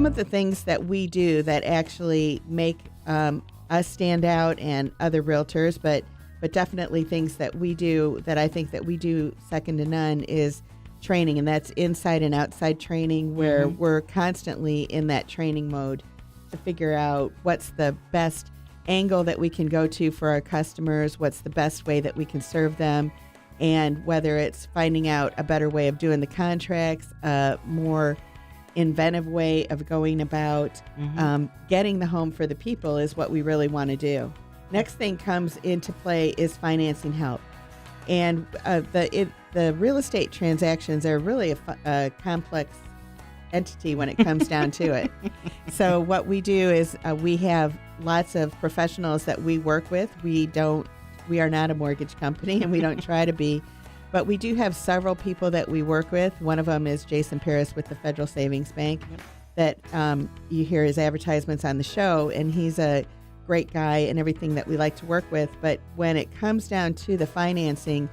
some of the things that we do that actually make us stand out and other realtors, but definitely things that we do that I think that we do second to none is training, and that's inside and outside training, where we're constantly in that training mode to figure out what's the best angle that we can go to for our customers, what's the best way that we can serve them, and whether it's finding out a better way of doing the contracts, a more inventive way of going about getting the home for the people is what we really want to do. Next thing comes into play is financing help. And the real estate transactions are really a complex entity when it comes down to it. So what we do is we have lots of professionals that we work with. We are not a mortgage company, and we don't try to be, but we do have several people that we work with. One of them is Jason Paris with the Federal Savings Bank that you hear his advertisements on the show, and he's a great guy and everything that we like to work with. But when it comes down to the financing,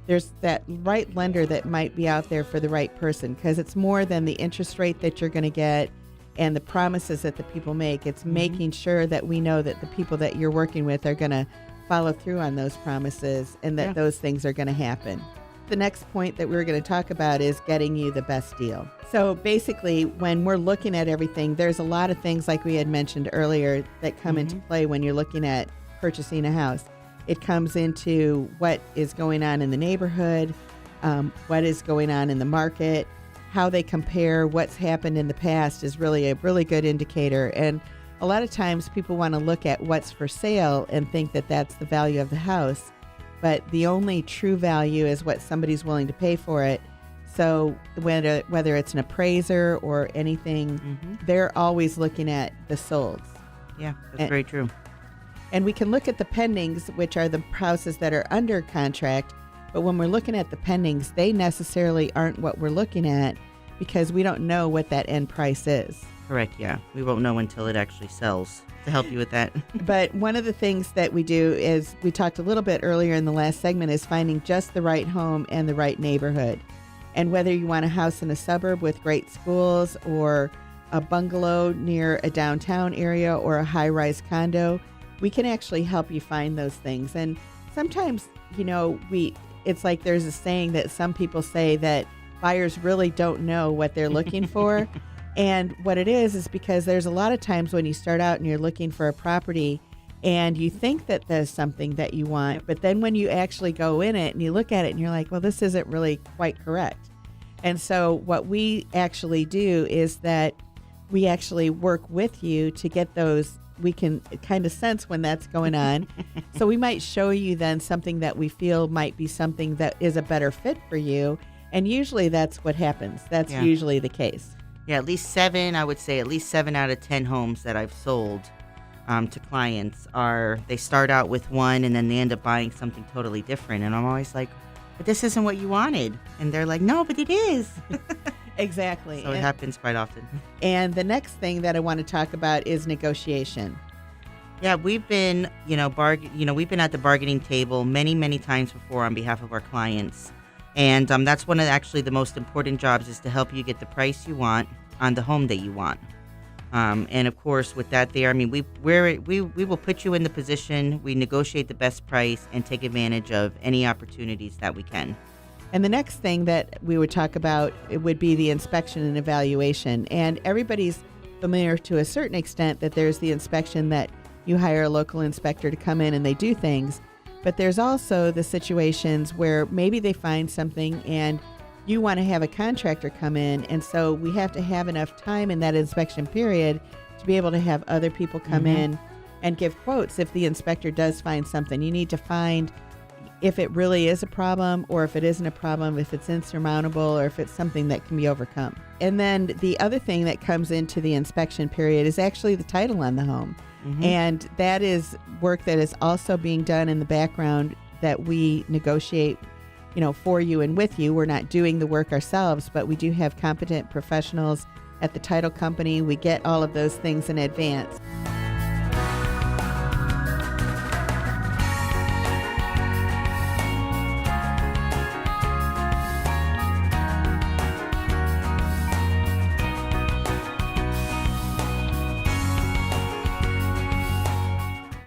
there's that right lender that might be out there for the right person, because it's more than the interest rate that you're going to get and the promises that the people make. It's making sure that we know that the people that you're working with are going to follow through on those promises and that those things are going to happen. The next point that we're going to talk about is getting you the best deal. So basically, when we're looking at everything, there's a lot of things like we had mentioned earlier that come into play when you're looking at purchasing a house. It comes into what is going on in the neighborhood, what is going on in the market, how they compare, what's happened in the past is really a really good indicator. And a lot of times people want to look at what's for sale and think that that's the value of the house. But the only true value is what somebody's willing to pay for it. So whether it's an appraiser or anything, they're always looking at the solds. Yeah, that's very true. And we can look at the pendings, which are the houses that are under contract. But when we're looking at the pendings, they necessarily aren't what we're looking at because we don't know what that end price is. Correct, yeah. We won't know until it actually sells, to help you with that. But one of the things that we do is, we talked a little bit earlier in the last segment, is finding just the right home and the right neighborhood. And whether you want a house in a suburb with great schools or a bungalow near a downtown area or a high-rise condo, we can actually help you find those things. And sometimes, it's like there's a saying that some people say that buyers really don't know what they're looking for. And what it is because there's a lot of times when you start out and you're looking for a property and you think that there's something that you want, but then when you actually go in it and you look at it and you're like, well, this isn't really quite correct. And so what we actually do is that we actually work with you to get those. We can kind of sense when that's going on. So we might show you then something that we feel might be something that is a better fit for you. And usually that's what happens. That's usually the case. Yeah, at least 7 out of 10 homes that I've sold to clients they start out with one and then they end up buying something totally different. And I'm always like, but this isn't what you wanted. And they're like, no, but it is. Exactly. So it happens quite often. And the next thing that I want to talk about is negotiation. Yeah, we've been, we've been at the bargaining table many, many times before on behalf of our clients. And that's one of the most important jobs, is to help you get the price you want on the home that you want. And of course, with that there, we will put you in the position. We negotiate the best price and take advantage of any opportunities that we can. And the next thing that we would talk about, it would be the inspection and evaluation. And everybody's familiar to a certain extent that there's the inspection that you hire a local inspector to come in and they do things. But there's also the situations where maybe they find something and you want to have a contractor come in. And so we have to have enough time in that inspection period to be able to have other people come in and give quotes if the inspector does find something. You need to find if it really is a problem or if it isn't a problem, if it's insurmountable or if it's something that can be overcome. And then the other thing that comes into the inspection period is actually the title on the home. And that is work that is also being done in the background that we negotiate, for you and with you. We're not doing the work ourselves, but we do have competent professionals at the title company. We get all of those things in advance.